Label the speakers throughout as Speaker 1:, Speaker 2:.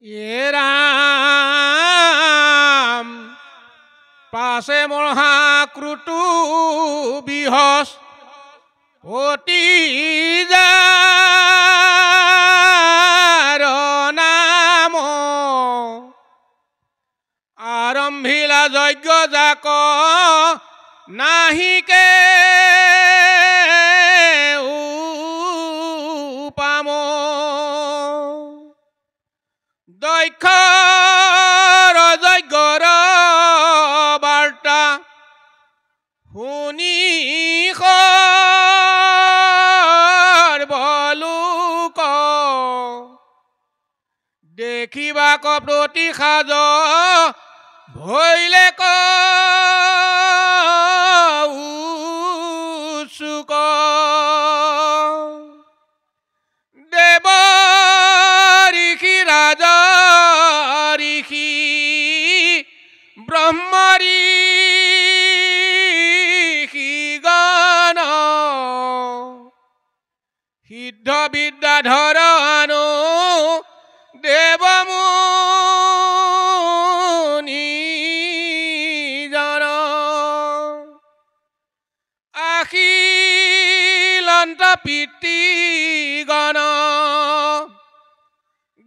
Speaker 1: এ রাম পাশে মহাক্রুটু বিহস অতি যার নাম আরম্ভিলা যজ্ঞ যাক নাহিকে উপাম দক্ষর যজ্ঞর বার্তা শুনি বলুক দেখিবাক প্ৰতি সাজ ভৈলে উৎসুক দেৱ ঋষি ৰাজ ঋষি ব্ৰহ্ম ঋষি গণ সিদ্ধ বিদ্যাধৰ আনো দেৱমুনি জন আখিলন্ত পিতৃগণ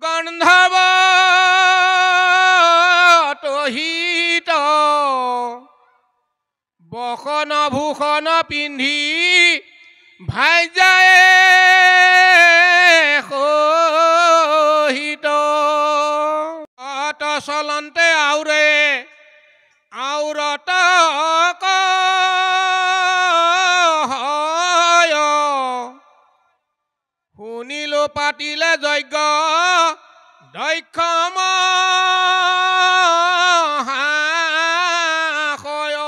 Speaker 1: গন্ধৰ্ব তহিত বসন ভূষণ পিন্ধি ভাইজায়ে সহিত অত চলন্তে আউৰে আউৰত শুনিলো পাতিলে যজ্ঞ দক্ষ মহাশয়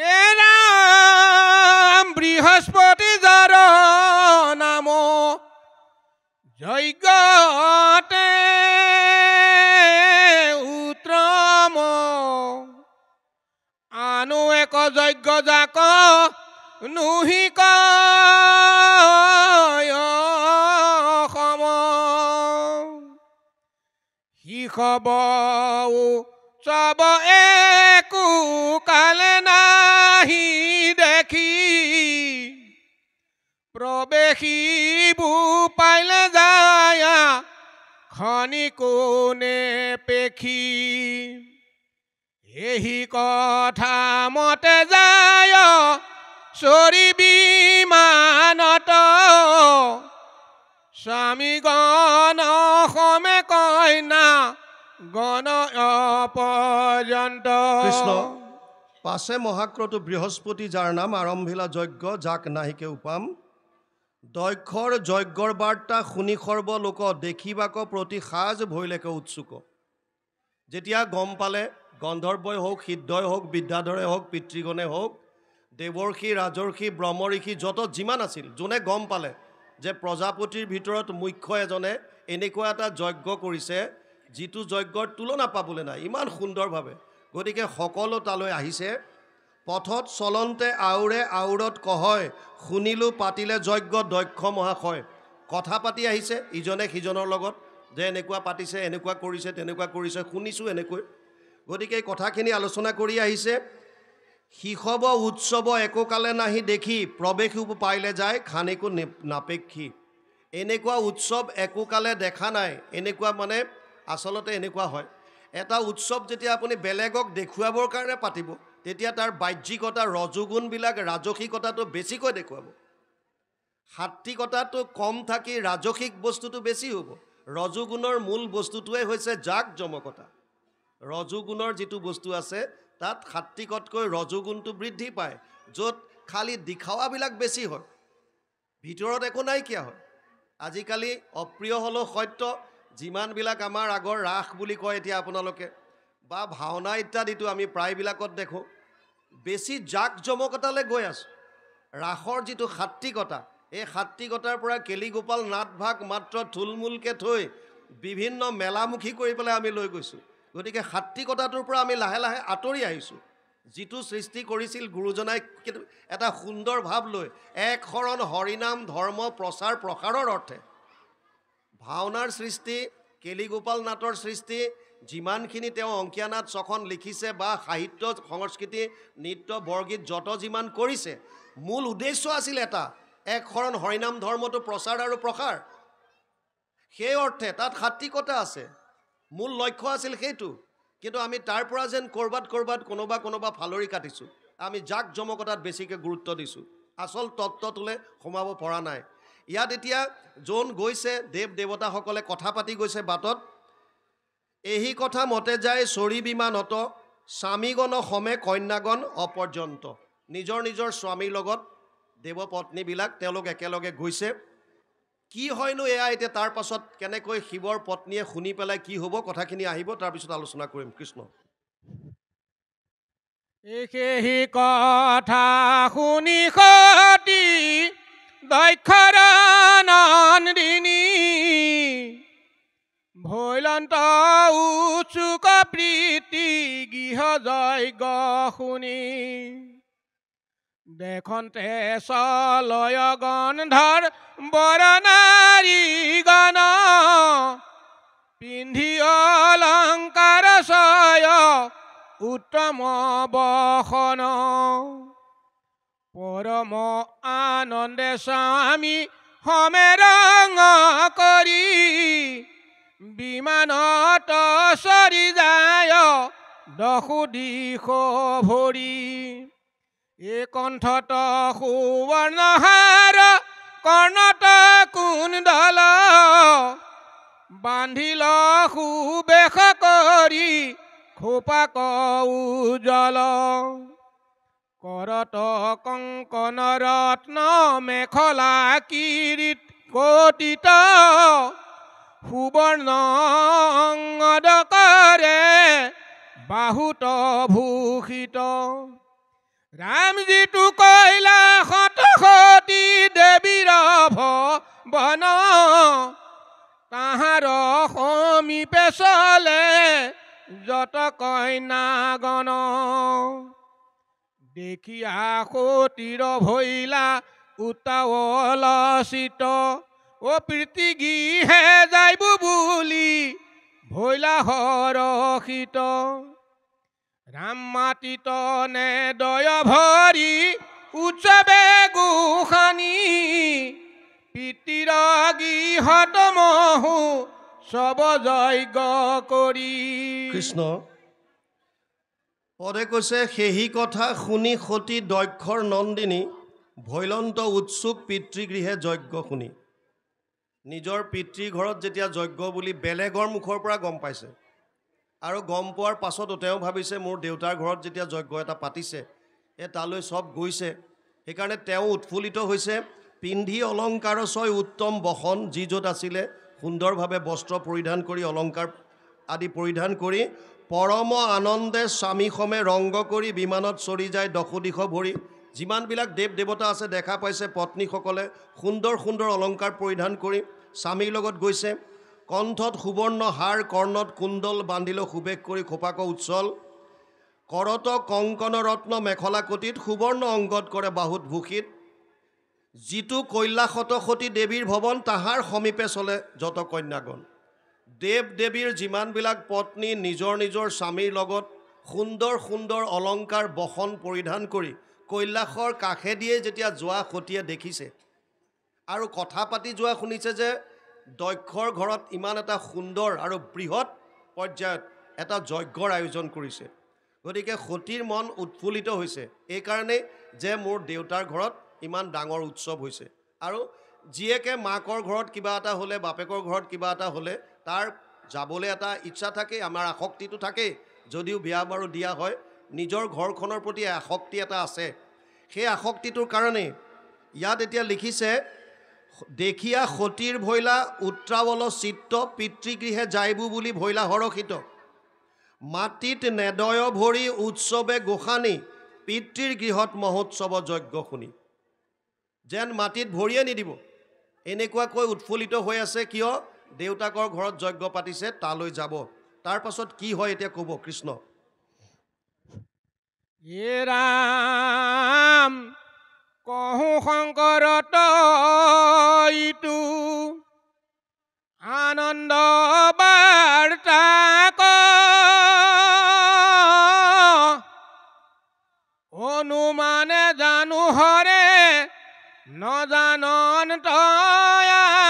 Speaker 1: এ ৰাম বৃহস্পতি যাৰ নাম যজ্ঞতে উত্তম আনো এক যজ্ঞ যাক নুহিক শিখব চব একো কালে নাহি দেখি প্ৰবেশীবু পাইলে যায় খনি কোনে পেখি এহি কথা মতে যায় চৰি বিমানত স্বামী গণ সমে কইনা গণ পৰ্যন্ত
Speaker 2: কৃষ্ণ পাছে মহাক্ৰতু বৃহস্পতি যাৰ নাম আৰম্ভিলা যজ্ঞ যাক নাহিকে উপাম দক্ষৰ যজ্ঞৰ বাৰ্তা শুনি সৰ্ব লোক দেখিবাক প্ৰতি সাজ ভৈলেকে উৎসুক যেতিয়া গম পালে গন্ধৰ্বই হওক সিদ্ধই হওক বিদ্যাধৰে হওক পিতৃগণে হওক দেৱৰ্ষি ৰাজৰ্ষি ব্ৰহ্ম ঋষি যত যিমান আছিল যোনে গম পালে যে প্ৰজাপতিৰ ভিতৰত মুখ্য এজনে এনেকুৱা এটা যজ্ঞ কৰিছে যিটো যজ্ঞৰ তুলনা পাবলৈ নাই ইমান সুন্দৰভাৱে গতিকে সকলো তালৈ আহিছে পথত চলন্তে আউৰে আউৰত কহয় শুনিলো পাতিলে যজ্ঞ দক্ষ মহাশয় কথা পাতি আহিছে ইজনে সিজনৰ লগত যে এনেকুৱা পাতিছে এনেকুৱা কৰিছে তেনেকুৱা কৰিছে শুনিছোঁ এনেকৈ গতিকে এই কথাখিনি আলোচনা কৰি আহিছে শিখব উৎসৱ একোকালে নাহি দেখি প্ৰৱেশী পাইলে যায় খানিকো নাপেক্ষী এনেকুৱা উৎসৱ একোকালে দেখা নাই এনেকুৱা মানে আচলতে এনেকুৱা হয় এটা উৎসৱ যেতিয়া আপুনি বেলেগক দেখুৱাবৰ কাৰণে পাতিব তেতিয়া তাৰ বাহ্যিকতা ৰজগুণবিলাক ৰাজসিকতাটো বেছিকৈ দেখুৱাব সাত্বিকতাটো কম থাকি ৰাজসিক বস্তুটো বেছি হ'ব ৰজগুণৰ মূল বস্তুটোৱে হৈছে জাক জমকতা ৰজগুণৰ যিটো বস্তু আছে তাত সাত্বিকতকৈ ৰজগুণটো বৃদ্ধি পায় য'ত খালি দিখাৱাবিলাক বেছি হয় ভিতৰত একো নাইকিয়া হয় আজিকালি অপ্ৰিয় হ'লেও সত্য যিমানবিলাক আমাৰ আগৰ ৰাস বুলি কয় এতিয়া আপোনালোকে বা ভাওনা ইত্যাদিটো আমি প্ৰায়বিলাকত দেখোঁ বেছি জাক জমকতালৈ গৈ আছোঁ ৰাসৰ যিটো সাত্বিকতা এই সাত্বিকতাৰ পৰা কেলিগোপাল নাটভাগ মাত্ৰ থুলমূলকৈ থৈ বিভিন্ন মেলামুখী কৰি পেলাই আমি লৈ গৈছোঁ গতিকে সাত্বিকতাটোৰ পৰা আমি লাহে লাহে আঁতৰি আহিছোঁ যিটো সৃষ্টি কৰিছিল গুৰুজনাই এটা সুন্দৰ ভাৱ লৈ এক শৰণ হৰিনাম ধৰ্ম প্ৰচাৰ প্ৰসাৰৰ অৰ্থে ভাওনাৰ সৃষ্টি, কেলিগোপাল নাটৰ সৃষ্টি, যিমানখিনি তেওঁ অংকীয়া নাট ছখন লিখিছে বা সাহিত্য সংস্কৃতি নৃত্য বৰগীত যত যিমান কৰিছে, মূল উদ্দেশ্য আছিল এটা, এক শৰণ হৰিনাম ধৰ্মটো প্ৰচাৰ আৰু প্ৰসাৰ। সেই অৰ্থে তাত সাত্বিকতা আছে, মূল লক্ষ্য আছিল সেইটো। কিন্তু আমি তাৰ পৰা যেন ক'ৰবাত কোনোবা ফালৰি কাটিছোঁ, আমি জাক জমকতাত বেছিকৈ গুৰুত্ব দিছোঁ, আচল তত্ত্বটোলৈ সোমাব পৰা নাই। ইয়াত এতিয়া যোন গৈছে, দেৱ দেৱতাসকলে কথা পাতি গৈছে বাটত, এই কথা মতে যায় চৰি বিমানত স্বামীগণ সমে কন্যাগণ অপৰ্যন্ত। নিজৰ নিজৰ স্বামীৰ লগত দেৱপত্নীবিলাক তেওঁলোক একেলগে গৈছে। কি হয়নো এয়া এতিয়া তাৰ পাছত কেনেকৈ শিৱৰ পত্নীয়ে শুনি পেলাই কি হ'ব কথাখিনি আহিব, তাৰপিছত আলোচনা কৰিম। কৃষ্ণ।
Speaker 1: সেই কথা শুনি সতী দক্ষৰ নন্দিনী ভৈলন্ত উৎসুক প্ৰীতি গৃহ যজ্ঞ শুনি দেখন্তে চলয় গন্ধৰ বৰনাৰী গণ পিন্ধি অলংকাৰ ছয় উত্তম বসন পৰম আনন্দে স্বামী সমেৰং কৰি বিমানত চৰি যায় দশো দিশ ভৰি এ কণ্ঠত সুবৰ্ণহাৰ কৰ্ণত কুণ্ডল বান্ধিল সুবেশ কৰি খোপাক উজ্জ্বল কৰত কংকন ৰত্ন মেখলা কিৰীট কটিত সুবৰ্ণ অংগদ কৰে বাহুত ভূষিত ৰামজিতু কৈলাসত সতী দেৱীৰ ভৱন তাহাৰ সমীপে চলে যত কন্যাগণ দেখিয়া সতীৰ ভৈলা উতাৱলচিত ও প্ৰীতি গৃহে যাইব বুলি ভৈলা হৰষিত ৰাম মাতিত নে দয় ভৰি উৎসৱে গোসানী পিতৃৰ গৃহত মহু সব যজ্ঞ কৰি।
Speaker 2: কৃষ্ণ পদে কৈছে সেই কথা শুনি সতী দক্ষৰ নন্দিনী ভৈলন্ত উৎসুক পিতৃগৃহে যজ্ঞ শুনি। নিজৰ পিতৃঘৰত যেতিয়া যজ্ঞ বুলি বেলেগৰ মুখৰ পৰা গম পাইছে আৰু গম পোৱাৰ পাছতো তেওঁ ভাবিছে মোৰ দেউতাৰ ঘৰত যেতিয়া যজ্ঞ এটা পাতিছে তালৈ চব গৈছে, সেইকাৰণে তেওঁ উৎফুল্লিত হৈছে। পিন্ধি অলংকাৰ ছয় উত্তম বসন, যি য'ত আছিলে সুন্দৰভাৱে বস্ত্ৰ পৰিধান কৰি অলংকাৰ আদি পৰিধান কৰি পৰম আনন্দে স্বামী সমে ৰংগ কৰি বিমানত চৰি যায় দশো দিশ ভৰি। যিমানবিলাক দেৱ দেৱতা আছে দেখা পাইছে পত্নীসকলে সুন্দৰ সুন্দৰ অলংকাৰ পৰিধান কৰি স্বামীৰ লগত গৈছে। কণ্ঠত সুবৰ্ণ হাৰ কৰ্ণত কুণ্ডল বান্ধিল সুবেশ কৰি খোপাক উচ্ছল কৰত কংকন ৰত্ন মেখলা কটিত সুবৰ্ণ অংগত কৰে বাহুত ভূষিত যিটো কৈলাসত সতী দেৱীৰ ভৱন তাহাৰ সমীপে চলে যত কন্যাগণ। দেৱ দেৱীৰ যিমানবিলাক পত্নী নিজৰ নিজৰ স্বামীৰ লগত সুন্দৰ সুন্দৰ অলংকাৰ বসন পৰিধান কৰি কৈলাসৰ কাষেদিয়ে যেতিয়া যোৱা সতীয়ে দেখিছে আৰু কথা পাতি যোৱা শুনিছে যে দক্ষৰ ঘৰত ইমান এটা সুন্দৰ আৰু বৃহৎ পৰ্যায়ত এটা যজ্ঞৰ আয়োজন কৰিছে, গতিকে সতীৰ মন উৎফুল্লিত হৈছে এইকাৰণে যে মোৰ দেউতাৰ ঘৰত ইমান ডাঙৰ উৎসৱ হৈছে। আৰু জীয়েকে মাকৰ ঘৰত কিবা এটা হ'লে বাপেকৰ ঘৰত কিবা এটা হ'লে তাৰ যাবলৈ এটা ইচ্ছা থাকে, আমাৰ আসক্তিটো থাকে, যদিও বিয়া বাৰু দিয়া হয় নিজৰ ঘৰখনৰ প্ৰতি আসক্তি এটা আছে। সেই আসক্তিটোৰ কাৰণে ইয়াত এতিয়া লিখিছে দেখিয়া সতীৰ ভৈলা উত্ৰাৱল চিত্ত পিতৃগৃহে যাইবু বুলি ভৈলা হৰষিত মাটিত নেদয় ভৰি উৎসৱে গোসানী পিতৃৰ গৃহত মহোৎসৱ যজ্ঞ শুনি। যেন মাটিত ভৰিয়ে নিদিব এনেকুৱাকৈ উৎফুল্লিত হৈ আছে, কিয় দেউতাকৰ ঘৰত যজ্ঞ পাতিছে তালৈ যাব। তাৰ পাছত কি হয় এতিয়া ক'ব কৃষ্ণ।
Speaker 1: হে ৰাম কহো শংকৰত ইটো আনন্দ বাৰ্তাক অনুমানে জানো হৰে নজানন তয়াক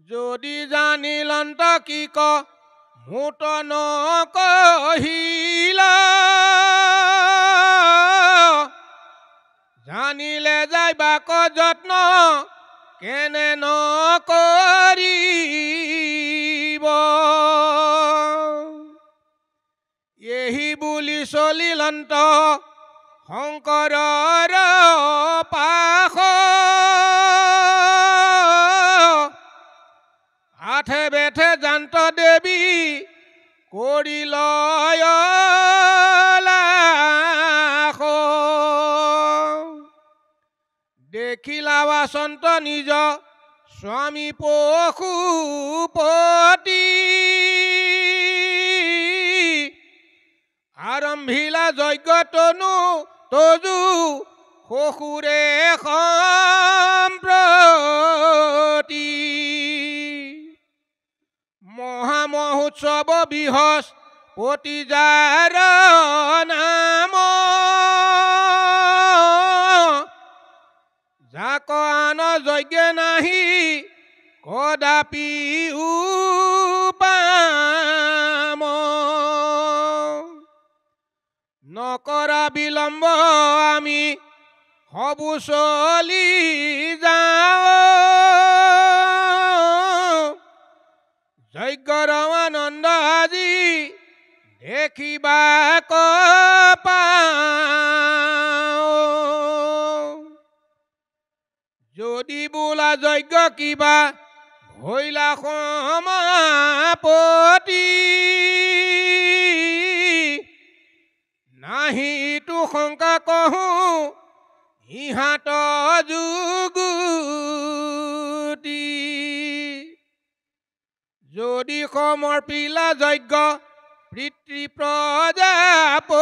Speaker 1: যদি জানিলন্ত কি ক মুত নকহিল জানিলে যাইবাক যত্ন কেনে নকৰিব এহি বুলি চলিলন্ত শংকৰৰ পাশ আঠে বেঠে জান্ত দেৱী কৰিল লাখ দেখিলা বাসন্ত নিজ স্বামী পশুপতি আৰম্ভিলা যজ্ঞ তনু তজু শশুৰে সম্প্ৰতি মহামহোৎসৱ বৃহস্পতি যাৰ নাম যাক আন যজ্ঞ নাহি কদাপি উপাম নকৰা বিলম্ব আমি হবু চলি যাওঁ যজ্ঞৰ আনন্দ আজি দেখিবাক পাওঁ যদি বোলা যজ্ঞ কিবা হইলা সমাপতি নাহিটো শংকা কহো ইহাত যুগুতি যদি সমৰ্পিলা যজ্ঞ পিতৃ প্ৰজাপতি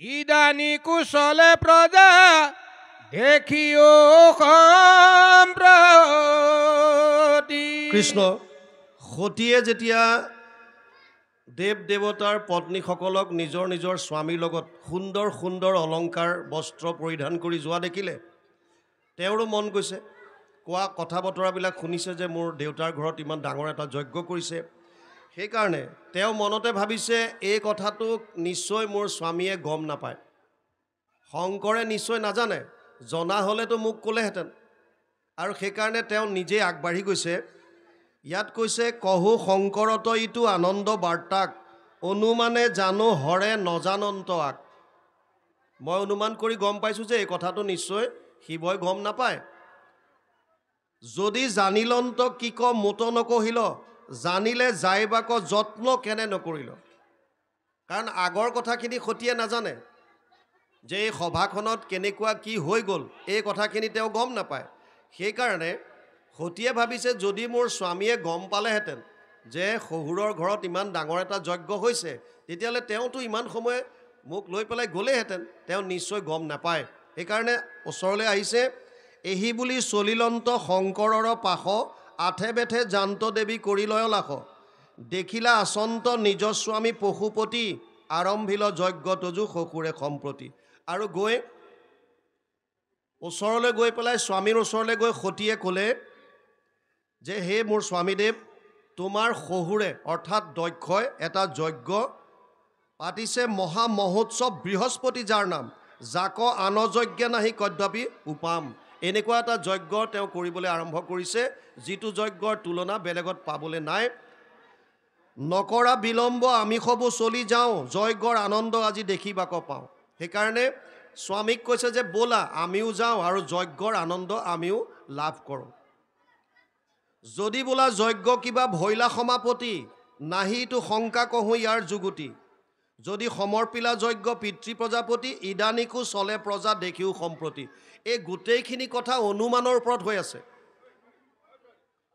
Speaker 1: ইদানী কুশলে প্ৰজা দেখিও সম্প্ৰতি
Speaker 2: কৃষ্ণ সতীয়ে যেতিয়া দেৱ দেৱতাৰ পত্নীসকলক নিজৰ নিজৰ স্বামীৰ লগত সুন্দৰ সুন্দৰ অলংকাৰ বস্ত্ৰ পৰিধান কৰি যোৱা দেখিলে তেওঁৰো মন গৈছে কোৱা কথা বতৰাবিলাক শুনিছে যে মোৰ দেউতাৰ ঘৰত ইমান ডাঙৰ এটা যজ্ঞ কৰিছে সেইকাৰণে তেওঁ মনতে ভাবিছে এই কথাটো নিশ্চয় মোৰ স্বামীয়ে গম নাপায় শংকৰে নিশ্চয় নাজানে জনা হ'লেতো মোক ক'লেহেঁতেন আৰু সেইকাৰণে তেওঁ নিজে আগবাঢ়ি গৈছে ইয়াত কৈছে কহু শংকৰত ইটো আনন্দ বাৰ্তাক অনুমানে জানো হৰে নজানন্ত আক মই অনুমান কৰি গম পাইছোঁ যে এই কথাটো নিশ্চয় শিৱই গম নাপায় যদি জানিলন্ত কি ক মুত নকহিল জানিলে যাইবাক যত্ন কেনে নকৰিল কাৰণ আগৰ কথাখিনি সতীয়ে নাজানে যে এই সভাখনত কেনেকুৱা কি হৈ গ'ল এই কথাখিনি তেওঁ গম নাপায় সেইকাৰণে সতীয়ে ভাবিছে যদি মোৰ স্বামীয়ে গম পালেহেঁতেন যে শহুৰৰ ঘৰত ইমান ডাঙৰ এটা যজ্ঞ হৈছে তেতিয়াহ'লে তেওঁতো ইমান সময় মোক লৈ পেলাই গ'লেহেঁতেন তেওঁ নিশ্চয় গম নাপায় সেইকাৰণে ওচৰলৈ আহিছে এহি বুলি চলিলন্ত শংকৰৰ পাশ আঠে বেঠে জান্ত দেৱী কৰি লয় লাখ দেখিলা আচন্ত নিজ স্বামী পশুপতি আৰম্ভিল যজ্ঞ তজু শশুৰে সম্প্ৰতি আৰু গৈ ওচৰলৈ গৈ পেলাই স্বামীৰ ওচৰলৈ গৈ সতীয়ে ক'লে যে হে মোৰ স্বামীদেৱ তোমাৰ শহুৰে অৰ্থাৎ দক্ষই এটা যজ্ঞ পাতিছে মহা মহোৎসৱ বৃহস্পতি যাৰ নাম যাক আন যজ্ঞ নাহি কদাপি উপাম এনেকুৱা এটা যজ্ঞ তেওঁ কৰিবলৈ আৰম্ভ কৰিছে যিটো যজ্ঞৰ তুলনা বেলেগত পাবলৈ নাই নকৰা বিলম্ব আমি সবু চলি যাওঁ যজ্ঞৰ আনন্দ আজি দেখিবাক পাওঁ সেইকাৰণে স্বামীক কৈছে যে ব'লা আমিও যাওঁ আৰু যজ্ঞৰ আনন্দ আমিও লাভ কৰোঁ যদি বোলা যজ্ঞ কিবা ভৈলা সমাপতি নাহিটো শংকা কহোঁ ইয়াৰ যুগুতি যদি সমৰ্পিলা যজ্ঞ পিতৃ প্ৰজাপতি ইদানীকো চলে প্ৰজা দেখিও সম্প্ৰতি এই গোটেইখিনি কথা অনুমানৰ ওপৰত হৈ আছে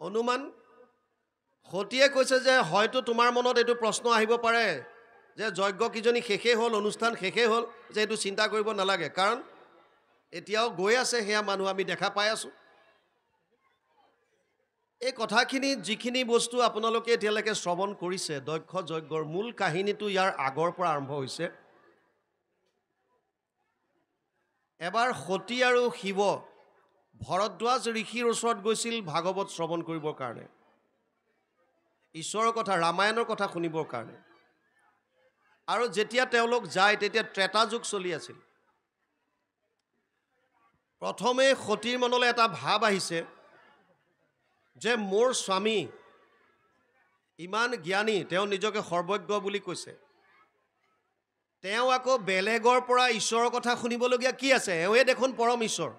Speaker 2: অনুমান সতীয়ে কৈছে যে হয়তো তোমাৰ মনত এইটো প্ৰশ্ন আহিব পাৰে যে যজ্ঞ কিজনী শেষেই হ'ল, অনুষ্ঠান শেষেই হ'ল, যে এইটো চিন্তা কৰিব নালাগে, কাৰণ এতিয়াও গৈ আছে সেয়া মানুহ আমি দেখা পাই আছোঁ। এই কথাখিনি যিখিনি বস্তু আপোনালোকে এতিয়ালৈকে শ্ৰৱণ কৰিছে, দক্ষ যজ্ঞৰ মূল কাহিনীটো ইয়াৰ আগৰ পৰা আৰম্ভ হৈছে। এবাৰ সতী আৰু শিৱ ভৰদ্বাজ ঋষিৰ ওচৰত গৈছিল ভাগৱত শ্ৰৱণ কৰিবৰ কাৰণে, ঈশ্বৰৰ কথা, ৰামায়ণৰ কথা শুনিবৰ কাৰণে। আৰু যেতিয়া তেওঁলোক যায় তেতিয়া ত্ৰেতা যুগ চলি আছিল। প্ৰথমে সতীৰ মনলৈ এটা ভাৱ আহিছে যে মোৰ স্বামী ইমান জ্ঞানী, তেওঁ নিজকে সৰ্বজ্ঞ বুলি কৈছে, তেওঁ আকৌ বেলেগৰ পৰা ঈশ্বৰৰ কথা শুনিবলগীয়া কি আছে? এওঁৱে দেখোন পৰম ঈশ্বৰ,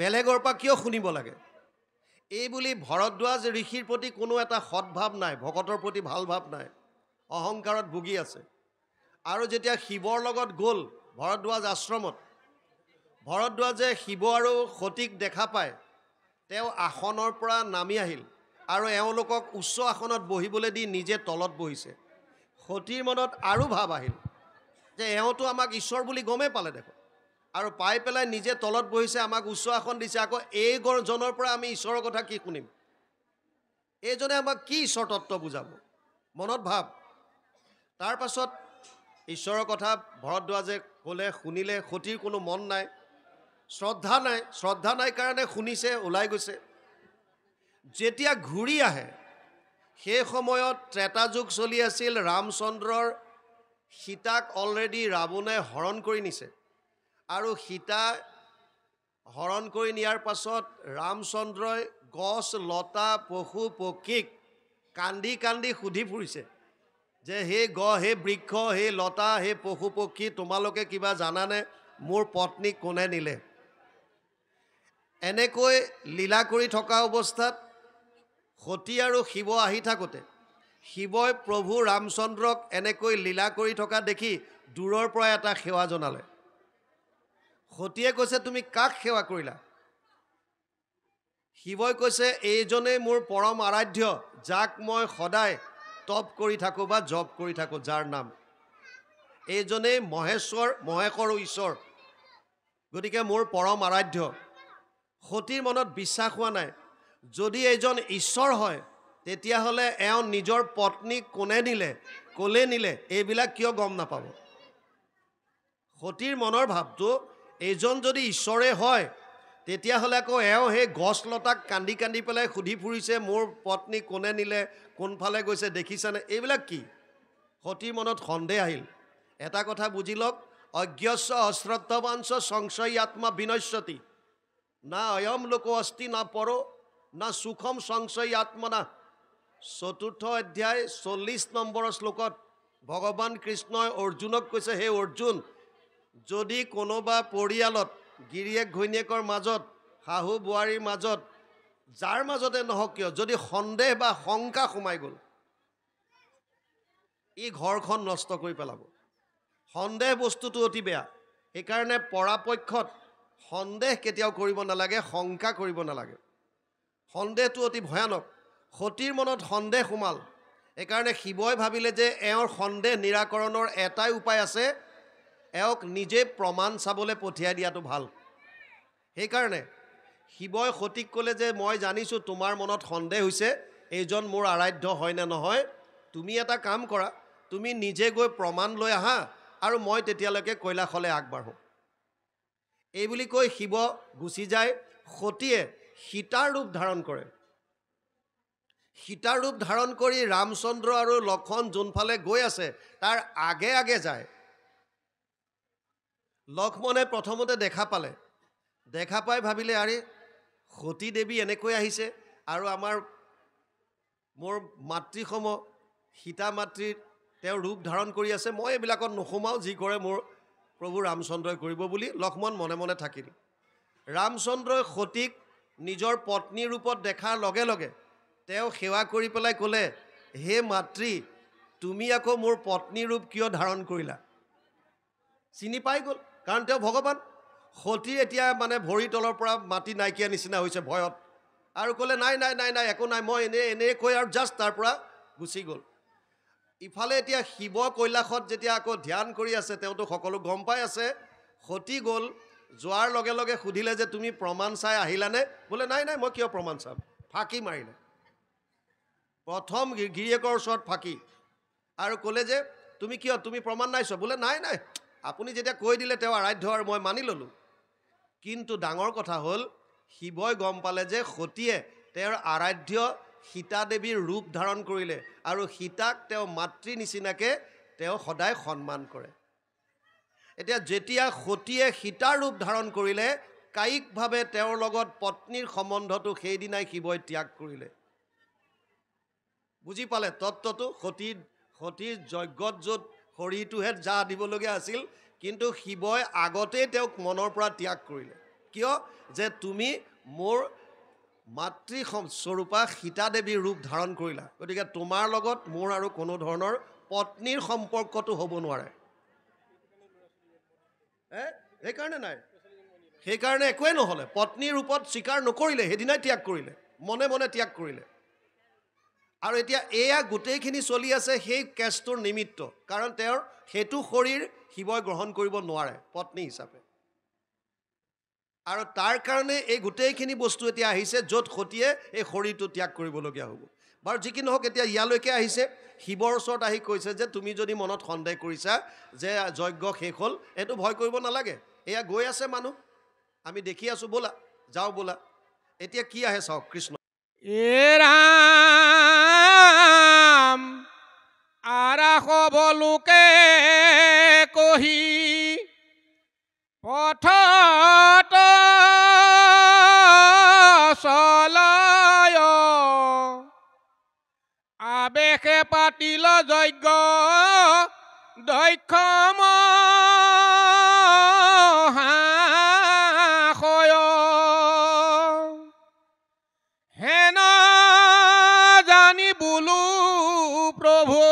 Speaker 2: বেলেগৰ পৰা কিয় শুনিব লাগে? এই বুলি ভৰদ্বাজ ঋষিৰ প্ৰতি কোনো এটা সদ্ভাৱ নাই, ভকতৰ প্ৰতি ভাল ভাৱ নাই, অহংকাৰত ভুগি আছে। আৰু যেতিয়া শিৱৰ লগত গ'ল ভৰদ্বাজ আশ্ৰমত, ভৰদ্বাজে শিৱ আৰু সতীক দেখা পায়, তেওঁ আসনৰ পৰা নামি আহিল আৰু এওঁলোকক উচ্চ আসনত বহিবলৈ দি নিজে তলত বহিছে। সতীৰ মনত আৰু ভাৱ আহিল যে এওঁতো আমাক ঈশ্বৰ বুলি গমেই পালে দেখোন, আৰু পাই পেলাই নিজে তলত বহিছে, আমাক উচ্চ আসন দিছে, আকৌ এইজনৰ পৰা আমি ঈশ্বৰৰ কথা কি শুনিম? এইজনে আমাক কি ঈশ্বৰ তত্ত্ব বুজাব? মনত ভাৱ। তাৰ পাছত ঈশ্বৰৰ কথা ভৰদ্বাজে ক'লে, শুনিলে। সতীৰ কোনো মন নাই, শ্ৰদ্ধা নাই, শ্ৰদ্ধা নাই কাৰণে শুনিছে, ওলাই গৈছে। যেতিয়া ঘূৰি আহে সেই সময়ত ত্ৰেতা যুগ চলি আছিল, ৰামচন্দ্ৰৰ সীতাক অলৰেডি ৰাৱণে হৰণ কৰি নিছে, আৰু সীতা হৰণ কৰি নিয়াৰ পাছত ৰামচন্দ্ৰই গছ লতা পশু পক্ষীক কান্দি কান্দি সুধি ফুৰিছে যে হে বৃক্ষ, হে লতা, হে পশু পক্ষী, তোমালোকে কিবা জানানে? মোৰ পত্নীক কোনে নিলে? এনেকৈ লীলা কৰি থকা অৱস্থাত সতী আৰু শিৱ আহি থাকোঁতে শিৱই প্ৰভু ৰামচন্দ্ৰক এনেকৈ লীলা কৰি থকা দেখি দূৰৰ পৰা এটা সেৱা জনালে। সতীয়ে কৈছে, তুমি কাক সেৱা কৰিলা? শিৱই কৈছে, এইজনেই মোৰ পৰম আৰাধ্য, যাক মই সদায় তপ কৰি থাকোঁ বা জপ কৰি থাকোঁ, যাৰ নাম এইজনেই মহেশ্বৰ, মহেশ্বৰো ঈশ্বৰ, গতিকে মোৰ পৰম আৰাধ্য। সতীৰ মনত বিশ্বাস হোৱা নাই, যদি এইজন ঈশ্বৰ হয় তেতিয়াহ'লে এওঁ নিজৰ পত্নীক কোনে নিলে, ক'লে নিলে, এইবিলাক কিয় গম নাপাব? সতীৰ মনৰ ভাৱটো, এইজন যদি ঈশ্বৰে হয় তেতিয়াহ'লে আকৌ এওঁ সেই গছ লতাক কান্দি কান্দি পেলাই সুধি ফুৰিছে, মোৰ পত্নীক কোনে নিলে, কোনফালে গৈছে, দেখিছানে? এইবিলাক কি? সতীৰ মনত সন্দেহ আহিল। এটা কথা বুজি লওক, অজ্ঞস্য অশ্ৰদ্ধবাঞ্চ সংশয়ী আত্মা বিনশ্যতি, না অয়ম লোক অস্তি না পৰ, না সুখম সংশয়ী আত্মনা। ৪ৰ্থ অধ্যায় ৪০ নম্বৰৰ শ্লোকত ভগৱান কৃষ্ণই অৰ্জুনক কৈছে, হে অৰ্জুন, যদি কোনোবা পৰিয়ালত গিৰিয়েক ঘৈণীয়েকৰ মাজত, শাহু বোৱাৰীৰ মাজত, যাৰ মাজতে নহওক কিয়, যদি সন্দেহ বা শংকা সোমাই গ'ল, ই ঘৰখন নষ্ট কৰি পেলাব। সন্দেহ বস্তুটো অতি বেয়া, সেইকাৰণে পৰাপক্ষত সন্দেহ কেতিয়াও কৰিব নালাগে, শংকা কৰিব নালাগে। সন্দেহটো অতি ভয়ানক। সতীৰ মনত সন্দেহ সোমাল, সেইকাৰণে শিৱই ভাবিলে যে এওঁৰ সন্দেহ নিৰাকৰণৰ এটাই উপায় আছে, এওঁক নিজে প্ৰমাণ চাবলৈ পঠিয়াই দিয়াটো ভাল। সেইকাৰণে শিৱই সতীক ক'লে যে মই জানিছোঁ তোমাৰ মনত সন্দেহ হৈছে, এইজন মোৰ আৰাধ্য হয় নে নহয়, তুমি এটা কাম কৰা, তুমি নিজে গৈ প্ৰমাণ লৈ আহা, আৰু মই তেতিয়ালৈকে কৈলাশলৈ আগবাঢ়োঁ। এই বুলি কৈ শিৱ গুচি যায়। সতীয়ে সীতাৰ ৰূপ ধাৰণ কৰে। সীতাৰ ৰূপ ধাৰণ কৰি ৰামচন্দ্ৰ আৰু লক্ষ্মণ যোনফালে গৈ আছে তাৰ আগে আগে যায়। লক্ষ্মণে প্ৰথমতে দেখা পালে, দেখা পাই ভাবিলে, আৰে সতী দেৱী এনেকৈ আহিছে, আৰু মোৰ মাতৃসম সীতা মাতৃৰ তেওঁ ৰূপ ধাৰণ কৰি আছে, মই এইবিলাকত নোসোমাওঁ, যি কৰে মোৰ প্ৰভু ৰামচন্দ্ৰই কৰিব বুলি লক্ষ্মণ মনে মনে থাকিল। ৰামচন্দ্ৰই সতীক নিজৰ পত্নীৰ ৰূপত দেখাৰ লগে লগে তেওঁ সেৱা কৰি পেলাই ক'লে, হে মাতৃ, তুমি আকৌ মোৰ পত্নীৰ ৰূপ কিয় ধাৰণ কৰিলা? চিনি পাই গ'ল, কাৰণ তেওঁ ভগৱান। সতীৰ এতিয়া মানে ভৰি তলৰ পৰা মাটি নাইকিয়া নিচিনা হৈছে ভয়ত, আৰু ক'লে, নাই নাই নাই নাই, একো নাই, মই এনেই কৈ আৰু জাষ্ট তাৰ পৰা গুচি গ'ল। ইফালে এতিয়া শিৱ কৈলাশত যেতিয়া আকৌ ধ্যান কৰি আছে তেওঁতো সকলো গম পাই আছে সতি গ'ল যোৱাৰ লগে লগে সুধিলে যে তুমি প্ৰমাণ চাই আহিলানে বোলে নাই নাই মই কিয় প্ৰমাণ চাম ফাঁকি মাৰিলে প্ৰথম গিৰিয়েকৰ ওচৰত ফাঁকি আৰু ক'লে যে তুমি কিয় তুমি প্ৰমাণ নাই চোৱা বোলে নাই নাই আপুনি যেতিয়া কৈ দিলে তেওঁ আৰাধ্য আৰু মই মানি ল'লোঁ কিন্তু ডাঙৰ কথা হ'ল শিৱই গম পালে যে সতীয়ে তেওঁৰ আৰাধ্য সীতা দেৱীৰ ৰূপ ধাৰণ কৰিলে আৰু সীতাক তেওঁ মাতৃ নিচিনাকে তেওঁ সদায় সন্মান কৰে এতিয়া যেতিয়া সতীয়ে সীতাৰ ৰূপ ধাৰণ কৰিলে কায়িকভাৱে তেওঁৰ লগত পত্নীৰ সম্বন্ধটো সেইদিনাই শিৱই ত্যাগ কৰিলে বুজি পালে তত্ত্বটো সতীৰ যজ্ঞত য'ত শৰীৰটোহে যা দিবলগীয়া আছিল কিন্তু শিৱই আগতেই তেওঁক মনৰ পৰা ত্যাগ কৰিলে কিয় যে তুমি মোৰ মাতৃ স্বৰূপা সীতা দেৱীৰ ৰূপ ধাৰণ কৰিলা গতিকে তোমাৰ লগত মোৰ আৰু কোনো ধৰণৰ পত্নীৰ সম্পৰ্কটো হ'ব নোৱাৰে সেইকাৰণে নাই সেইকাৰণে একোৱেই নহ'লে পত্নীৰ ৰূপত স্বীকাৰ নকৰিলে সেইদিনাই ত্যাগ কৰিলে মনে মনে ত্যাগ কৰিলে আৰু এতিয়া এয়া গোটেইখিনি চলি আছে সেই কেছটোৰ নিমিত্ত কাৰণ তেওঁৰ সেইটো শৰীৰ শিৱই গ্ৰহণ কৰিব নোৱাৰে পত্নী হিচাপে আৰু তাৰ কাৰণে এই গোটেইখিনি বস্তু এতিয়া আহিছে য'ত সতীয়ে এই শৰীৰটো ত্যাগ কৰিবলগীয়া হ'ব বাৰু যি কি নহওক এতিয়া ইয়ালৈকে আহিছে শিৱৰ ওচৰত আহি কৈছে যে তুমি যদি মনত সন্দেহ কৰিছা যে যজ্ঞ শেষ হ'ল এইটো ভয় কৰিব নালাগে এয়া গৈ আছে মানুহ আমি দেখি আছোঁ বোলা যাওঁ বোলা এতিয়া কি আহে চাওক কৃষ্ণ
Speaker 1: ৰাম আৰাস বলোকে কহি পথত চলয় আবেশে পাতিল যজ্ঞ দক্ষ মহাশয় হেন জানি বোলো প্ৰভু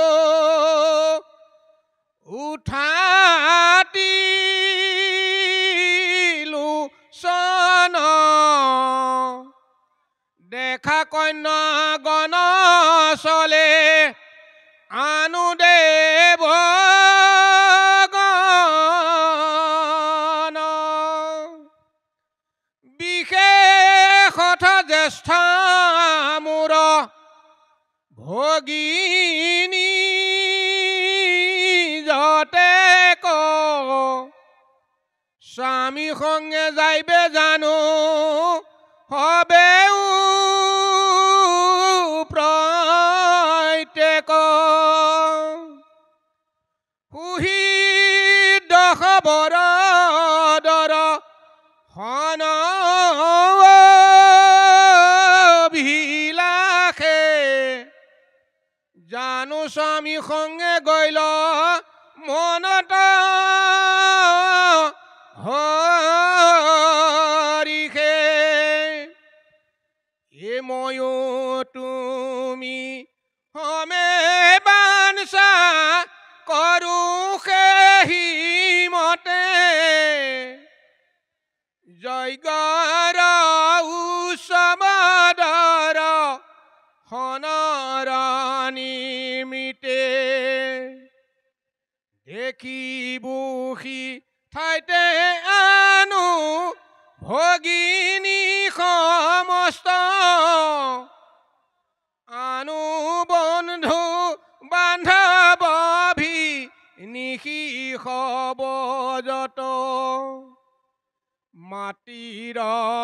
Speaker 1: উঠাতি লোচন দেখা কন্যা গণ চলে আনু দেৱ গণ বিশেষত জ্যেষ্ঠ মোৰ ভগিনী যতে ক স্বামী সঙ্গে যাইবে জানো হবেও প্ৰত্যেক সুহি দশ বৰদৰ হন অভিলাষে জানো স্বামী সঙ্গে গৈল মনত হৰিষে এ ময়ো তুমি হমে বাঞ্ছা কৰো সেই মতে যজ্ঞৰ উৎসৱৰ হনৰ নিমিতে দেখি বুহি ঠাইতে আনো ভগিনী সমস্ত আনু বন্ধু বান্ধৱ নিশি হবজত মাটিৰ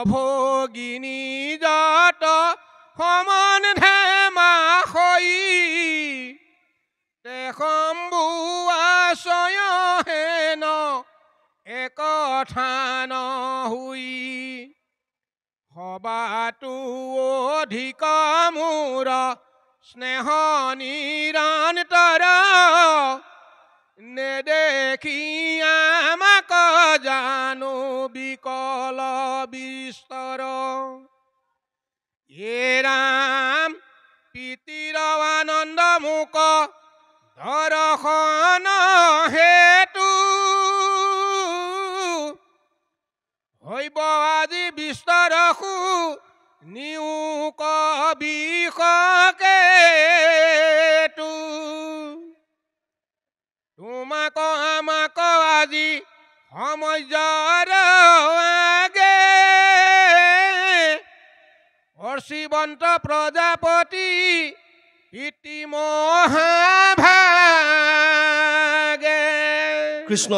Speaker 1: ভগিনী যত সমান ধেমা হৈ তে শম্ভু আশ্ৰয় হেন একথা নহুই সবাতো অধিক মোৰ স্নেহ নিৰন্তৰ নেদেখি আমাক জানো বিকল বিস্তৰ হে ৰাম প্ৰীতিৰ আনন্দ মোক দৰ্শন হেতু হৈব আজি বিস্তৰ সু নিউ কবিষকেতু মৰ্যৰ আগে হৰ্ষিবন্ত প্ৰজাপতি পিতৃ মহাভাগে
Speaker 2: কৃষ্ণ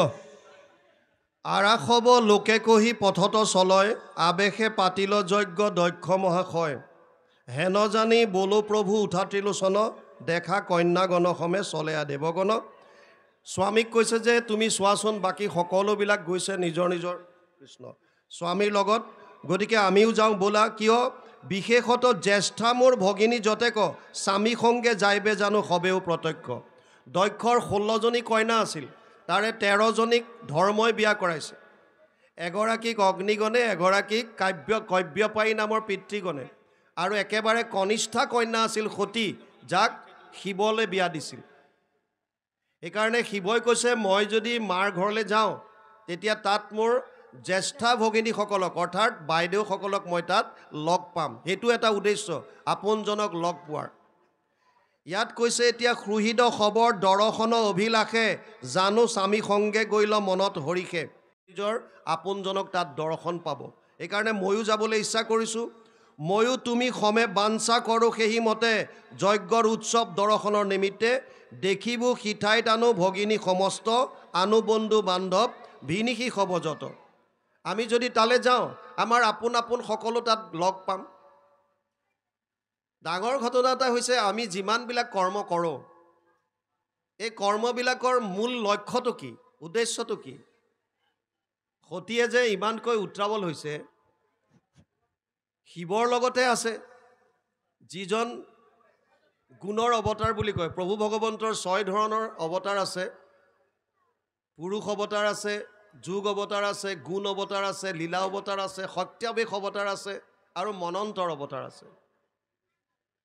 Speaker 2: আৰাখব লোকে কহি পথত চলয় আবেশে পাতিল যজ্ঞ দক্ষ মহাশয় হেন জানি বলো প্ৰভু উঠাত্ৰিলোচন দেখা কন্যাগণ সমেত চলে দেৱগণ স্বামীক কৈছে যে তুমি চোৱাচোন বাকী সকলোবিলাক গৈছে নিজৰ নিজৰ কৃষ্ণ স্বামীৰ লগত গতিকে আমিও যাওঁ বোলা কিয় বিশেষত জ্যেষ্ঠা মোৰ ভগিনী যতেক স্বামী সংগে যাইবে জানো সবেও প্ৰত্যক্ষ দক্ষৰ 16জনী কইনা আছিল তাৰে 13জনীক ধৰ্মই বিয়া কৰাইছে এগৰাকীক অগ্নিগণে এগৰাকীক কব্যপায়ী নামৰ পিতৃগণে আৰু একেবাৰে কনিষ্ঠা কন্যা আছিল সতী যাক শিৱলৈ বিয়া দিছিল এইকাৰণে শিৱই কৈছে মই যদি মাৰ ঘৰলৈ যাওঁ তেতিয়া তাত মোৰ জ্যেষ্ঠা ভগিনীসকলক অৰ্থাৎ বাইদেউসকলক মই তাত লগ পাম সেইটো এটা উদ্দেশ্য আপোনজনক লগ পোৱাৰ ইয়াত কৈছে এতিয়া সুহৃদ খবৰ দৰ্শন অভিলাষে জানো স্বামী সংগে গৈল মনত হৰিষে নিজৰ আপোনজনক তাত দৰ্শন পাব এইকাৰণে ময়ো যাবলৈ ইচ্ছা কৰিছোঁ ময়ো তুমি সমে বাঞ্ছা কৰোঁ সেই মতে যজ্ঞৰ উৎসৱ দৰ্শনৰ নিমিত্তে দেখিব সিঠাইত আনো ভগিনী সমস্ত আনো বন্ধু বান্ধৱ ভিনিশি সবজত আমি যদি তালৈ যাওঁ আমাৰ আপোন আপোন সকলো তাত লগ পাম ডাঙৰ ঘটনা এটা হৈছে আমি যিমানবিলাক কৰ্ম কৰোঁ এই কৰ্মবিলাকৰ মূল লক্ষ্যটো কি উদ্দেশ্যটো কি সতীয়ে যে ইমানকৈ উত্ৰাৱল হৈছে শিৱৰ লগতে আছে যিজন গুণৰ অৱতাৰ বুলি কয় প্ৰভু ভগৱন্তৰ 6 ধৰণৰ অৱতাৰ আছে পুৰুষ অৱতাৰ আছে যোগ অৱতাৰ আছে গুণ অৱতাৰ আছে লীলা অৱতাৰ আছে সত্যাৱেশ অৱতাৰ আছে আৰু মনন্তৰ অৱতাৰ আছে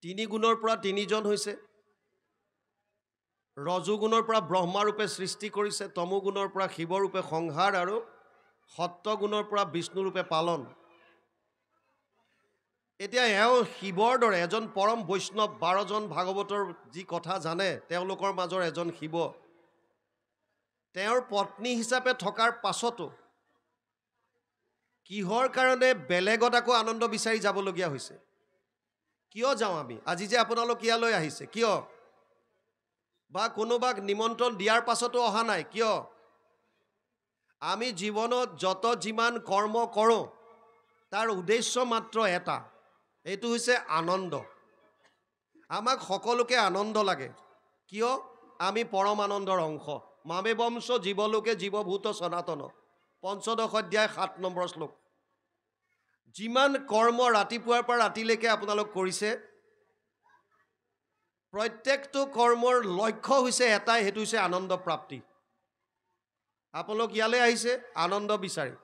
Speaker 2: 3 গুণৰ পৰা 3জন হৈছে ৰজোগুণৰ পৰা ব্ৰহ্মাৰূপে সৃষ্টি কৰিছে তমোগুণৰ পৰা শিৱৰূপে সংহাৰ আৰু সত্যগুণৰ পৰা বিষ্ণুৰূপে পালন এতিয়া এওঁ শিৱৰ দৰে এজন পৰম বৈষ্ণৱ 12জন ভাগৱতৰ যি কথা জানে তেওঁলোকৰ মাজৰ এজন শিৱ তেওঁৰ পত্নী হিচাপে থকাৰ পাছতো কিহৰ কাৰণে বেলেগত আকৌ আনন্দ বিচাৰি যাবলগীয়া হৈছে কিয় যাওঁ আমি আজি যে আপোনালোক ইয়ালৈ আহিছে কিয় বা কোনোবাক নিমন্ত্ৰণ দিয়াৰ পাছতো অহা নাই কিয় আমি জীৱনত যত যিমান কৰ্ম কৰোঁ তাৰ উদ্দেশ্য মাত্ৰ এটা এইটো হৈছে আনন্দ আমাক সকলোকে আনন্দ লাগে কিয় আমি পৰম আনন্দৰ অংশ মামে বংশ জীৱলোকে জীৱভূত সনাতন 15 অধ্যায় 7 নম্বৰ শ্লোক যিমান কৰ্ম ৰাতিপুৱাৰ পৰা ৰাতিলৈকে আপোনালোক কৰিছে প্ৰত্যেকটো কৰ্মৰ লক্ষ্য হৈছে এটাই সেইটো হৈছে আনন্দ প্ৰাপ্তি আপোনালোক ইয়ালৈ আহিছে আনন্দ বিচাৰি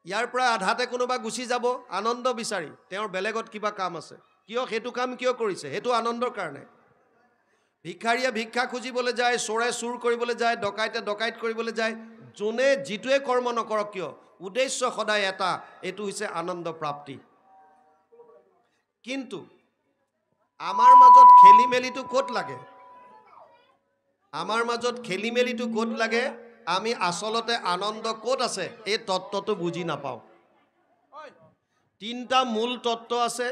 Speaker 2: ইয়াৰ পৰা আধাতে কোনোবা গুচি যাব আনন্দ বিচাৰি তেওঁৰ বেলেগত কিবা কাম আছে কিয় সেইটো কাম কিয় কৰিছে সেইটো আনন্দৰ কাৰণে ভিক্ষাৰীয়ে ভিক্ষা খুজিবলৈ যায় চোৰে চুৰ কৰিবলৈ যায় ডকাইতে ডকাইত কৰিবলৈ যায় যোনে যিটোৱে কৰ্ম নকৰক কিয় উদ্দেশ্য সদায় এটা এইটো হৈছে আনন্দ প্ৰাপ্তি কিন্তু আমাৰ মাজত খেলিমেলিটো ক'ত লাগে আমাৰ মাজত খেলিমেলিটো ক'ত লাগে আমি আসলতে আনন্দ ক'ত আছে এই তত্ত্বটো বুজি নাপাওঁ 3টা মূল তত্ত্ব আছে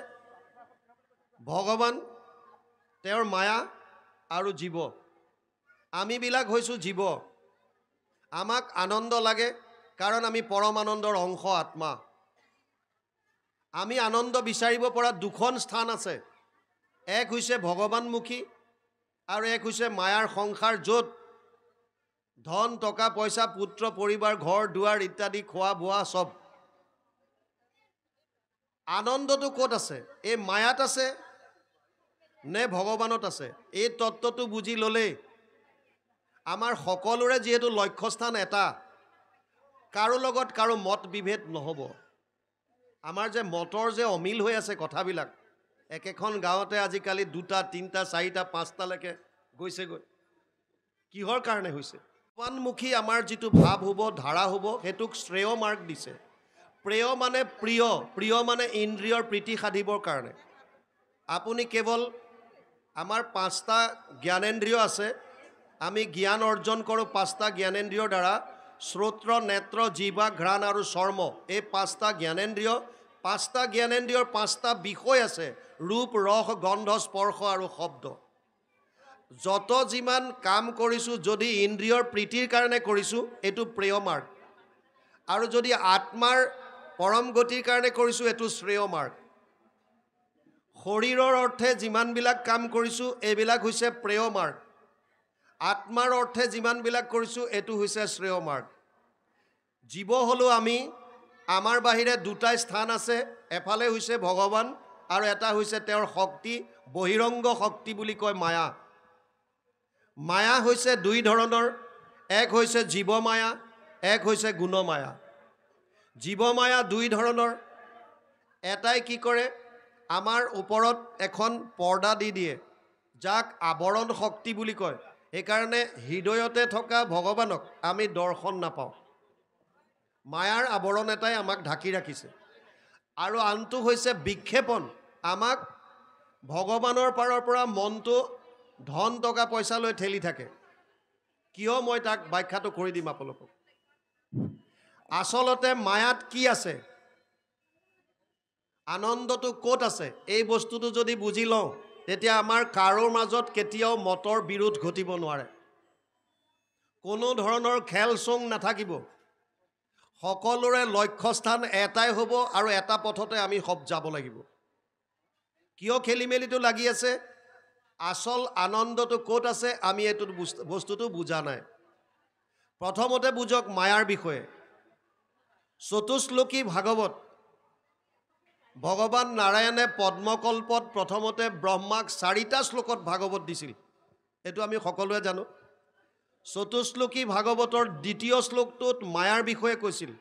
Speaker 2: ভগৱান তেওঁৰ মায়া আৰু জীৱ আমিবিলাক হৈছোঁ জীৱ আমাক আনন্দ লাগে কাৰণ আমি পৰম আনন্দৰ অংশ আত্মা আমি আনন্দ বিচাৰিব পৰা দুখন স্থান আছে এক হৈছে ভগৱানমুখী আৰু এক হৈছে মায়াৰ সংসাৰ য'ত ধন টকা পইচা পুত্ৰ পৰিবাৰ ঘৰ দুৱাৰ ইত্যাদি খোৱা বোৱা সব আনন্দটো ক'ত আছে এই মায়াত আছে নে ভগৱানত আছে এই তত্ত্বটো বুজি ল'লে আমাৰ সকলোৰে যেহেতু লক্ষ্যস্থান এটা কাৰো লগত কাৰো মত বিভেদ নহ'ব আমাৰ যে মতৰ যে অমিল হৈ আছে কথাবিলাক একেখন গাঁৱতে আজিকালি 2টা 3টা 4টা 5টালৈকে গৈছেগৈ কিহৰ কাৰণে হৈছে ভগৱানমুখী আমাৰ যিটো ভাৱ হ'ব ধাৰা হ'ব সেইটোক শ্ৰেয় মাৰ্ক দিছে প্ৰেয় মানে প্ৰিয় মানে ইন্দ্ৰিয়ৰ প্ৰীতি সাধিবৰ কাৰণে আপুনি কেৱল আমাৰ 5টা জ্ঞানেন্দ্ৰিয় আছে আমি জ্ঞান অৰ্জন কৰোঁ 5টা জ্ঞানেন্দ্ৰিয়ৰ দ্বাৰা শ্ৰোত্ৰ নেত্ৰ জিহ্বা ঘ্ৰাণ আৰু চৰ্ম এই পাঁচটা জ্ঞানেন্দ্ৰিয় পাঁচটা বিষয় আছে ৰূপ ৰস গন্ধ স্পৰ্শ আৰু শব্দ যত যিমান কাম কৰিছোঁ যদি ইন্দ্ৰিয়ৰ প্ৰীতিৰ কাৰণে কৰিছোঁ এইটো প্ৰেয় মাৰ্গ আৰু যদি আত্মাৰ পৰম গতিৰ কাৰণে কৰিছোঁ এইটো শ্ৰেয় মাৰ্গ শৰীৰৰ অৰ্থে যিমানবিলাক কাম কৰিছোঁ এইবিলাক হৈছে প্ৰেয় মাৰ্গ আত্মাৰ অৰ্থে যিমানবিলাক কৰিছোঁ এইটো হৈছে শ্ৰেয় মাৰ্গ জীৱ হ'লো আমি আমাৰ বাহিৰে দুটা স্থান আছে এফালে হৈছে ভগৱান আৰু এটা হৈছে তেওঁৰ শক্তি বহিৰংগ শক্তি বুলি কয় মায়া মায়া হৈছে দুই ধৰণৰ এক হৈছে জীৱ মায়া এক হৈছে গুণ মায়া জীৱ মায়া দুই ধৰণৰ এটাই কি কৰে আমাৰ ওপৰত এখন পৰ্দা দি দিয়ে যাক আৱৰণ শক্তি বুলি কয় সেইকাৰণে হৃদয়তে থকা ভগৱানক আমি দৰ্শন নাপাওঁ মায়াৰ আৱৰণ এটাই আমাক ঢাকি ৰাখিছে আৰু আনটো হৈছে বিক্ষেপণ আমাক ভগৱানৰ পাৰৰ পৰা মনটো ধন টকা পইচা লৈ ঠেলি থাকে কিয় মই তাক ব্যাখ্যাটো কৰি দিম আপোনালোকক আচলতে মায়াত কি আছে আনন্দটো ক'ত আছে এই বস্তুটো যদি বুজি লওঁ তেতিয়া আমাৰ কাৰো মাজত কেতিয়াও মতৰ বিৰোধ ঘটিব নোৱাৰে কোনো ধৰণৰ খেল চং নাথাকিব সকলোৰে লক্ষ্যস্থান এটাই হ'ব আৰু এটা পথতে আমি সব যাব লাগিব কিয় খেলিমেলিটো লাগি আছে আসল আনন্দটো ক'ত আছে আমি এইটো বস্তুটো বুজা নাই প্ৰথমতে বুজক মায়াৰ বিষয়ে চতুশ্লোকী ভাগৱত ভগৱান নাৰায়ণে পদ্মকল্পত প্ৰথমতে ব্ৰহ্মাক 4টা শ্লোকত ভাগৱত দিছিল এইটো আমি সকলোৱে জানো চতুশ্লোকী ভাগৱতৰ দ্বিতীয় শ্লোকটোত মায়াৰ বিষয়ে কৈছিল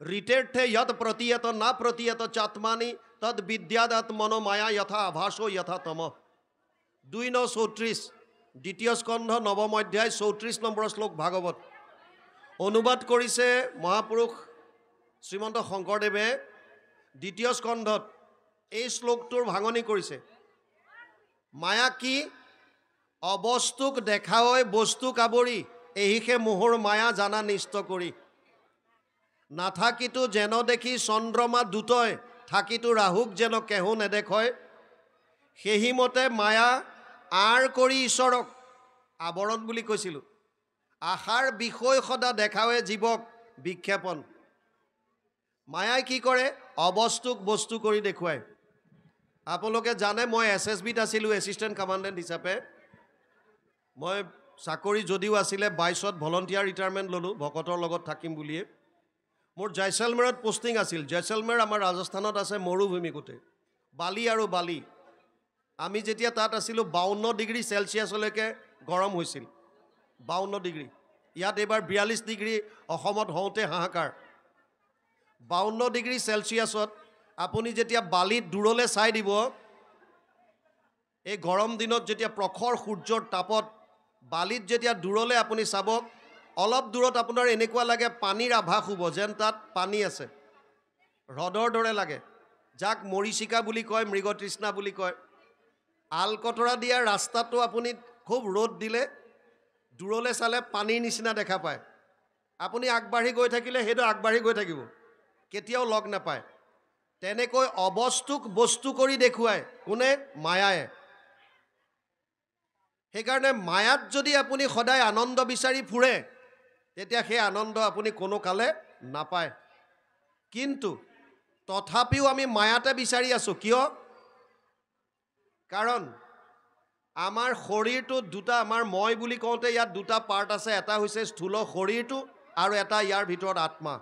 Speaker 2: ঋতেৰ্থে যত প্ৰতীয়ত না প্ৰতীয়ত চাত্মানি তদ বিদ্যাদাত্মনো মায়া যথা আভাসো যথা তম 2:34 দ্বিতীয় স্কন্ধ নৱম অধ্যায় 34 নম্বৰ শ্লোক ভাগৱত অনুবাদ কৰিছে মহাপুৰুষ শ্ৰীমন্ত শংকৰদেৱে দ্বিতীয় স্কন্ধত এই শ্লোকটোৰ ভাঙনি কৰিছে মায়া কি অবস্তুক দেখাওই বস্তু কাবৰি এহিকে মোহৰ মায়া জানা নিষ্ট কৰি নাথাকিতো যেন দেখি চন্দ্ৰমা দুটয় থাকিতো ৰাহুক যেন কেহু নেদেখয় সেইমতে মায়া আৰ কৰি ঈশ্বৰক আৱৰণ বুলি কৈছিলোঁ আশাৰ বিষয় সদা দেখাওৱে জীৱক বিক্ষেপণ মায়াই কি কৰে অবস্তুক বস্তু কৰি দেখুৱায় আপোনালোকে জানে মই SSBত আছিলোঁ এছিষ্টেণ্ট কমাণ্ডেণ্ট হিচাপে মই চাকৰি যদিও আছিলে 22ত ভলণ্টিয়াৰ ৰিটায়াৰমেণ্ট ল'লোঁ ভকতৰ লগত থাকিম বুলিয়ে মোৰ জয়ছলমেৰত পোষ্টিং আছিল জয়ছলমেৰ আমাৰ ৰাজস্থানত আছে মৰুভূমি গোটেই বালি আৰু বালি আমি যেতিয়া তাত আছিলোঁ 52 ডিগ্ৰী চেলচিয়াছলৈকে গৰম হৈছিল 52 ডিগ্ৰী ইয়াত এবাৰ 42 ডিগ্ৰী অসমত হওঁতে হাহাকাৰ 52 ডিগ্ৰী চেলচিয়াছত আপুনি যেতিয়া বালিত দূৰলৈ চাই দিব এই গৰম দিনত যেতিয়া প্ৰখৰ সূৰ্যৰ তাপত বালিত যেতিয়া দূৰলৈ আপুনি চাব অলপ দূৰত আপোনাৰ এনেকুৱা লাগে পানীৰ আভাস হ'ব যেন তাত পানী আছে হ্ৰদৰ দৰে লাগে যাক মৰিচিকা বুলি কয় মৃগতৃষ্ণা বুলি কয় আলকতৰা দিয়া ৰাস্তাটো আপুনি খুব ৰ'দ দিলে দূৰলৈ চালে পানীৰ নিচিনা দেখা পায় আপুনি আগবাঢ়ি গৈ থাকিলে সেইটো আগবাঢ়ি গৈ থাকিব কেতিয়াও লগ নাপায় তেনেকৈ অবস্তুক বস্তু কৰি দেখুৱায় কোনে মায়ায়ে সেইকাৰণে মায়াত যদি আপুনি সদায় আনন্দ বিচাৰি ফুৰে তেতিয়া সেই আনন্দ আপুনি কোনো কালে নাপায় কিন্তু তথাপিও আমি মায়াতে বিচাৰি আছোঁ কিয় কাৰণ আমাৰ শৰীৰটোত দুটা আমাৰ মই বুলি কওঁতে ইয়াত দুটা পাৰ্ট আছে এটা হৈছে স্থূল শৰীৰটো আৰু এটা ইয়াৰ ভিতৰত আত্মা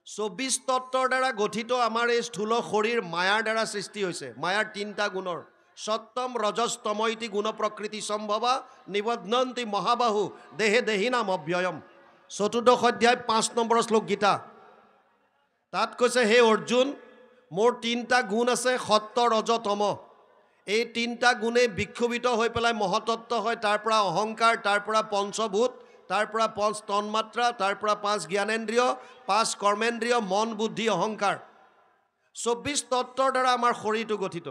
Speaker 2: 24 তত্ত্বৰ দ্বাৰা গঠিত আমাৰ এই স্থূল শৰীৰ মায়াৰ দ্বাৰা সৃষ্টি হৈছে মায়াৰ 3টা গুণৰ সত্যম ৰজস তমইতি গুণ প্ৰকৃতি সম্ভৱা নিবদ্ধন্তি মহাবাহু দেহে দেহিনাম অব্যয়ম 14th অধ্যায় 5 নম্বৰ শ্লোক গীতা তাত কৈছে হে অৰ্জুন মোৰ 3টা গুণ আছে সত্য ৰজ তম এই 3টা গুণে বিক্ষোভিত হৈ পেলাই মহতত্ব হয় তাৰ পৰা অহংকাৰ তাৰ পৰা পঞ্চভূত তাৰ পৰা 5 তন্মাত্ৰা তাৰ পৰা 5 জ্ঞানেন্দ্ৰিয় 5 কৰ্মেন্দ্ৰিয় মন বুদ্ধি অহংকাৰ 24 তত্ত্বৰ দ্বাৰা আমাৰ শৰীৰটো গঠিত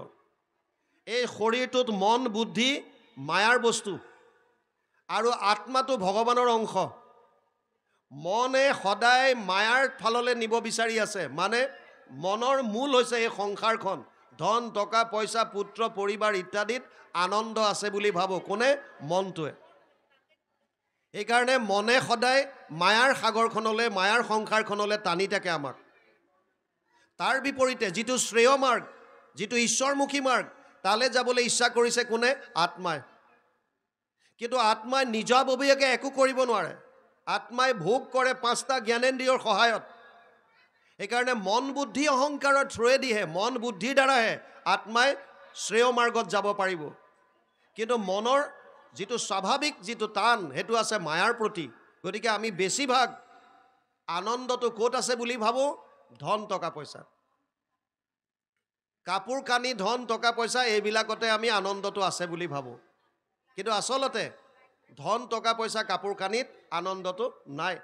Speaker 2: এই শৰীৰটোত মন বুদ্ধি মায়াৰ বস্তু আৰু আত্মাটো ভগৱানৰ অংশ মনে সদায় মায়াৰ ফাললৈ নিব বিচাৰি আছে। মানে মনৰ মূল হৈছে এই সংসাৰখন, ধন টকা পইচা পুত্ৰ পৰিবাৰ ইত্যাদিত আনন্দ আছে বুলি ভাবো। কোনে? মনটোৱে। এইকাৰণে মনে সদায় মায়াৰ সাগৰখনলৈ, মায়াৰ সংসাৰখনলৈ টানি থাকে আমাক। তাৰ বিপৰীতে যিটো শ্ৰেয় মাৰ্গ, যিটো ঈশ্বৰমুখী মাৰ্গ, তালৈ যাবলৈ ইচ্ছা কৰিছে কোনে? আত্মাই। কিন্তু আত্মাই নিজাববীয়াকৈ একো কৰিব নোৱাৰে। আত্মাই ভোগ কৰে 5টা জ্ঞানেন্দ্ৰিয়ৰ সহায়ত। সেইকাৰণে মন বুদ্ধি অহংকাৰৰ থ্ৰুৱেদিহে, মন বুদ্ধিৰ দ্বাৰাহে আত্মাই শ্ৰেয় মাৰ্গত যাব পাৰিব। কিন্তু মনৰ যিটো স্বাভাৱিক যিটো টান, সেইটো আছে মায়াৰ প্ৰতি। গতিকে আমি বেছিভাগ আনন্দটো ক'ত আছে বুলি ভাবোঁ? ধন টকা পইচা, কাপোৰ কানি, ধন টকা পইচা, এইবিলাকতে আমি আনন্দটো আছে বুলি ভাবোঁ। কিন্তু আচলতে ধন টকা পইচা কাপোৰ কানিত আনন্দটো নাই।